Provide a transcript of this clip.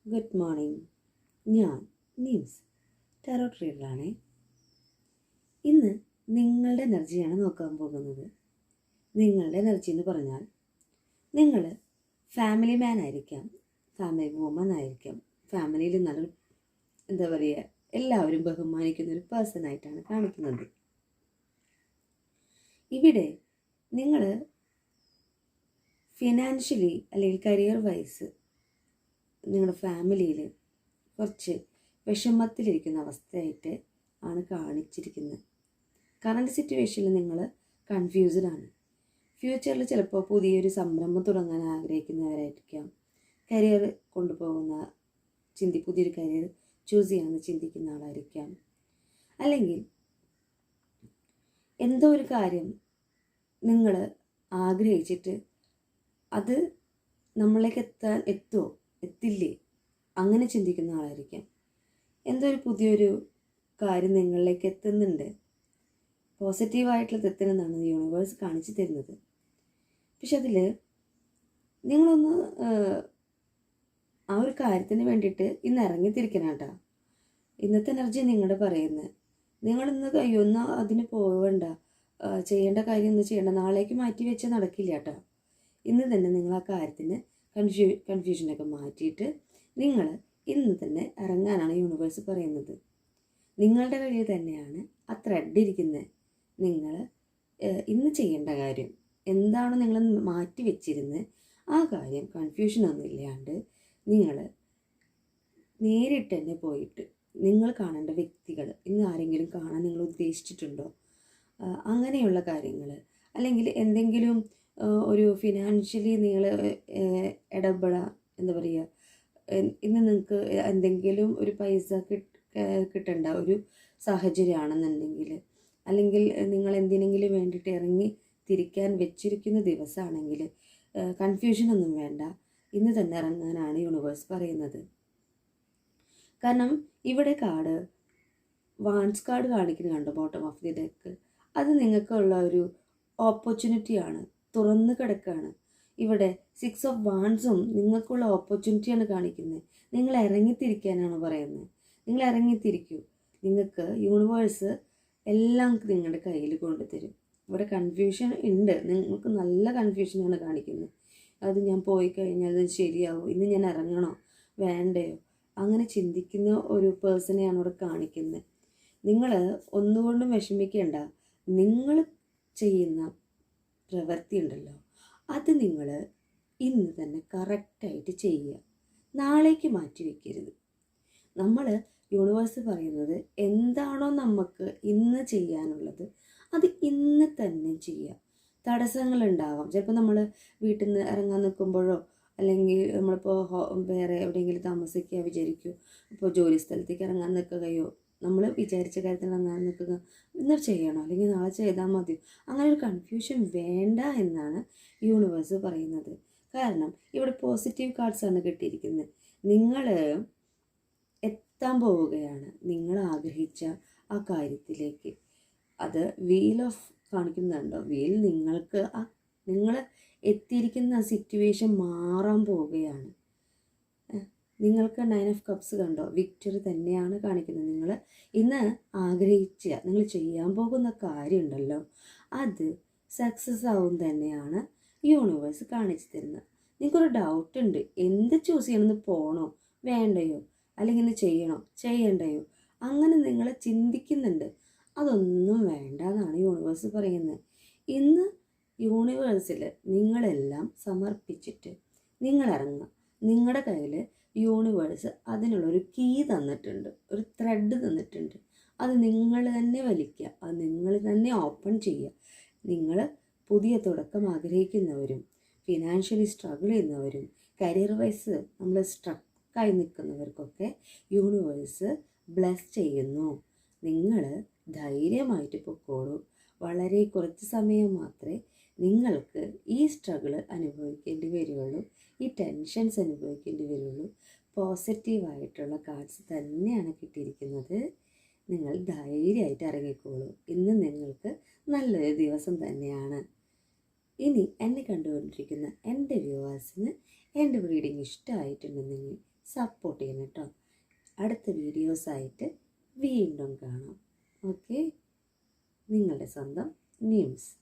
Good morning. ഞാൻ നീംസ് tarot റീഡറാണേ. ഇന്ന് നിങ്ങളുടെ എനർജിയാണ് നോക്കാൻ പോകുന്നത്. നിങ്ങളുടെ എനർജി എന്ന് പറഞ്ഞാൽ നിങ്ങൾ ഫാമിലി മാൻ ആയിരിക്കാം, ഫാമിലി വുമൺ ആയിരിക്കാം, ഫാമിലിയിൽ നല്ലൊരു എന്താ പറയുക, എല്ലാവരും ബഹുമാനിക്കുന്ന ഒരു പേഴ്സൺ ആയിട്ടാണ് കാണിക്കുന്നത്. ഇവിടെ നിങ്ങൾ ഫിനാൻഷ്യലി അല്ലെങ്കിൽ കരിയർ വൈസ് നിങ്ങളുടെ ഫാമിലിയിൽ കുറച്ച് വിഷമത്തിലിരിക്കുന്ന അവസ്ഥയായിട്ട് ആണ് കാണിച്ചിരിക്കുന്നത്. കറണ്ട് സിറ്റുവേഷനിൽ നിങ്ങൾ കൺഫ്യൂസ്ഡ് ആണ്. ഫ്യൂച്ചറിൽ ചിലപ്പോൾ പുതിയൊരു സംരംഭം തുടങ്ങാൻ ആഗ്രഹിക്കുന്നവരായിരിക്കാം, കരിയർ കൊണ്ടുപോകുന്ന പുതിയൊരു കരിയർ ചൂസ് ചെയ്യാമെന്ന് ചിന്തിക്കുന്ന ആളായിരിക്കാം, അല്ലെങ്കിൽ എന്തോ ഒരു കാര്യം നിങ്ങൾ ആഗ്രഹിച്ചിട്ട് അത് നമ്മളിലേക്ക് എത്തില്ലേ അങ്ങനെ ചിന്തിക്കുന്ന ആളായിരിക്കാം. എന്തോ ഒരു പുതിയൊരു കാര്യം നിങ്ങളിലേക്ക് എത്തുന്നുണ്ട്, പോസിറ്റീവായിട്ടുള്ളത് എത്തണമെന്നാണ് യൂണിവേഴ്സ് കാണിച്ചു തരുന്നത്. പക്ഷെ അതിൽ നിങ്ങളൊന്ന് ആ ഒരു കാര്യത്തിന് വേണ്ടിയിട്ട് ഇന്ന് ഇറങ്ങിത്തിരിക്കണം കേട്ടോ. ഇന്നത്തെ എനർജി നിങ്ങളുടെ പറയുന്നത്, നിങ്ങളിന്ന് കഴിയുന്ന അതിന് പോവണ്ട, ചെയ്യേണ്ട കാര്യം ഒന്ന് ചെയ്യേണ്ട, നാളേക്ക് മാറ്റി വെച്ചാൽ നടക്കില്ല കേട്ടോ. ഇന്ന് തന്നെ നിങ്ങൾ ആ കാര്യത്തിന് കൺഫ്യൂഷനൊക്കെ മാറ്റിയിട്ട് നിങ്ങൾ ഇന്ന് തന്നെ ഇറങ്ങാനാണ് യൂണിവേഴ്സ് പറയുന്നത്. നിങ്ങളുടെ കയ്യിൽ തന്നെയാണ് ആ ത്രെഡ് ഇരിക്കുന്നത്. നിങ്ങൾ ഇന്ന് ചെയ്യേണ്ട കാര്യം എന്താണോ നിങ്ങൾ മാറ്റി വെച്ചിരുന്നത് ആ കാര്യം കൺഫ്യൂഷനൊന്നും ഇല്ലാണ്ട് നിങ്ങൾ നേരിട്ട് തന്നെ പോയിട്ട് നിങ്ങൾ കാണേണ്ട വ്യക്തികൾ, ഇന്ന് ആരെങ്കിലും കാണാൻ നിങ്ങൾ ഉദ്ദേശിച്ചിട്ടുണ്ടോ, അങ്ങനെയുള്ള കാര്യങ്ങൾ, അല്ലെങ്കിൽ എന്തെങ്കിലും ഒരു ഫിനാൻഷ്യലി നിങ്ങൾ ഇടപെടാൻ എന്താ പറയുക, ഇന്ന് നിങ്ങൾക്ക് എന്തെങ്കിലും ഒരു പൈസ കിട്ടേണ്ട ഒരു സാഹചര്യമാണെന്നുണ്ടെങ്കിൽ, അല്ലെങ്കിൽ നിങ്ങൾ എന്തിനെങ്കിലും വേണ്ടിയിട്ട് ഇറങ്ങി തിരിക്കാൻ വെച്ചിരിക്കുന്ന ദിവസമാണെങ്കിൽ കൺഫ്യൂഷനൊന്നും വേണ്ട, ഇന്ന് തന്നെ ഇറങ്ങാനാണ് യൂണിവേഴ്സ് പറയുന്നത്. കാരണം ഇവിടെ വാൻസ് കാർഡ് കാണിക്കുന്നത് കണ്ടോ, ബോട്ടം ഓഫ് ദി ഡെക്ക്. അത് നിങ്ങൾക്കുള്ള ഒരു ഓപ്പർച്യൂണിറ്റിയാണ്, തുറന്നു കിടക്കുകയാണ്. ഇവിടെ 6 ഓഫ് വാൻസും നിങ്ങൾക്കുള്ള ഓപ്പർച്യൂണിറ്റിയാണ് കാണിക്കുന്നത്. നിങ്ങൾ ഇറങ്ങിത്തിരിക്കാനാണ് പറയുന്നത്. നിങ്ങൾ ഇറങ്ങിത്തിരിക്കൂ. നിങ്ങൾക്ക് യൂണിവേഴ്സ് എല്ലാം നിങ്ങളുടെ കയ്യിൽ കൊണ്ടുതരും. ഇവിടെ കൺഫ്യൂഷൻ ഉണ്ട്, നിങ്ങൾക്ക് നല്ല കൺഫ്യൂഷനാണ് കാണിക്കുന്നത്. അത് ഞാൻ പോയി കഴിഞ്ഞാൽ അത് ശരിയാവും, ഇന്ന് ഞാൻ ഇറങ്ങണോ വേണ്ടയോ, അങ്ങനെ ചിന്തിക്കുന്ന ഒരു പേഴ്സണെയാണ് ഇവിടെ കാണിക്കുന്നത്. നിങ്ങൾ ഒന്നുകൊണ്ടും വിഷമിക്കേണ്ട. നിങ്ങൾ ചെയ്യുന്ന പ്രവൃത്തി ഉണ്ടല്ലോ, അത് നിങ്ങൾ ഇന്ന് തന്നെ കറക്റ്റായിട്ട് ചെയ്യുക, നാളേക്ക് മാറ്റി വയ്ക്കരുത്. നമ്മൾ യൂണിവേഴ്സ് പറയുന്നത് എന്താണോ നമുക്ക് ഇന്ന് ചെയ്യാനുള്ളത് അത് ഇന്ന് തന്നെ ചെയ്യുക. തടസ്സങ്ങളുണ്ടാവാം. ചിലപ്പോൾ നമ്മൾ വീട്ടിൽ നിന്ന് ഇറങ്ങാൻ നിൽക്കുമ്പോഴോ, അല്ലെങ്കിൽ നമ്മളിപ്പോൾ വേറെ എവിടെയെങ്കിലും താമസിക്കുക വിചാരിക്കൂ, ഇപ്പോൾ ജോലി സ്ഥലത്തേക്ക് ഇറങ്ങാൻ നിൽക്കുകയോ, നമ്മൾ വിചാരിച്ച കാര്യത്തിൽ ഇറങ്ങാൻ നിൽക്കുക, ഇന്ന് ചെയ്യണോ അല്ലെങ്കിൽ നാളെ ചെയ്താൽ മതിയോ, അങ്ങനെ ഒരു കൺഫ്യൂഷൻ വേണ്ട എന്നാണ് യൂണിവേഴ്സ് പറയുന്നത്. കാരണം ഇവിടെ പോസിറ്റീവ് കാർഡ്സാണ് കിട്ടിയിരിക്കുന്നത്. നിങ്ങൾ എത്താൻ പോവുകയാണ് നിങ്ങൾ ആഗ്രഹിച്ച ആ കാര്യത്തിലേക്ക്. അത് വീൽ ഓഫ് കാണിക്കുന്നുണ്ടോ, വീൽ നിങ്ങൾ എത്തിയിരിക്കുന്ന സിറ്റുവേഷൻ മാറാൻ പോവുകയാണ്. നിങ്ങൾക്ക് 9 ഓഫ് കപ്സ് കണ്ടോ, വിക്ടറി തന്നെയാണ് കാണിക്കുന്നത്. നിങ്ങൾ ഇന്ന് നിങ്ങൾ ചെയ്യാൻ പോകുന്ന കാര്യമുണ്ടല്ലോ, അത് സക്സസ് ആവും തന്നെയാണ് യൂണിവേഴ്സ് കാണിച്ചു തരുന്നത്. നിങ്ങൾക്കൊരു ഡൗട്ട് ഉണ്ട്, എന്ത് ചൂസ് ചെയ്യണമെന്ന്, പോകണോ വേണ്ടയോ, അല്ലെങ്കിൽ ഇന്ന് ചെയ്യണോ ചെയ്യണ്ടയോ, അങ്ങനെ നിങ്ങൾ ചിന്തിക്കുന്നുണ്ട്. അതൊന്നും വേണ്ട എന്നാണ് യൂണിവേഴ്സ് പറയുന്നത്. ഇന്ന് യൂണിവേഴ്സിൽ നിങ്ങളെല്ലാം സമർപ്പിച്ചിട്ട് നിങ്ങൾ ഇറങ്ങുക. നിങ്ങളുടെ കയ്യിൽ യൂണിവേഴ്സ് അതിനുള്ളൊരു കീ തന്നിട്ടുണ്ട്, ഒരു ത്രെഡ് തന്നിട്ടുണ്ട്. അത് നിങ്ങൾ തന്നെ വലിക്കുക, അത് നിങ്ങൾ തന്നെ ഓപ്പൺ ചെയ്യുക. നിങ്ങൾ പുതിയ തുടക്കം ആഗ്രഹിക്കുന്നവരും, ഫിനാൻഷ്യലി സ്ട്രഗിൾ ചെയ്യുന്നവരും, കരിയർ വൈസ് നമ്മൾ സ്ട്രക്കായി നിൽക്കുന്നവർക്കൊക്കെ യൂണിവേഴ്സ് ബ്ലെസ് ചെയ്യുന്നു. നിങ്ങൾ ധൈര്യമായിട്ട് പൊക്കോളൂ. വളരെ കുറച്ച് സമയം മാത്രമേ നിങ്ങൾക്ക് ഈ സ്ട്രഗിൾ അനുഭവിക്കേണ്ടി വരുള്ളൂ, ഈ ടെൻഷൻസ് അനുഭവിക്കേണ്ടി വരുള്ളൂ. പോസിറ്റീവായിട്ടുള്ള കാർഡ്സ് തന്നെയാണ് കിട്ടിയിരിക്കുന്നത്. നിങ്ങൾ ധൈര്യമായിട്ട് ഇറങ്ങിക്കോളൂ. ഇന്ന് നിങ്ങൾക്ക് നല്ലൊരു ദിവസം തന്നെയാണ്. ഇനി എന്നെ കണ്ടുകൊണ്ടിരിക്കുന്ന എൻ്റെ വ്യൂവേഴ്സിന് എൻ്റെ റീഡിങ് ഇഷ്ടമായിട്ടുണ്ടെങ്കിൽ സപ്പോർട്ട് ചെയ്യണം കേട്ടോ. അടുത്ത വീഡിയോസായിട്ട് വീണ്ടും കാണാം. ഓക്കെ, നിങ്ങളുടെ സ്വന്തം ന്യൂസ്.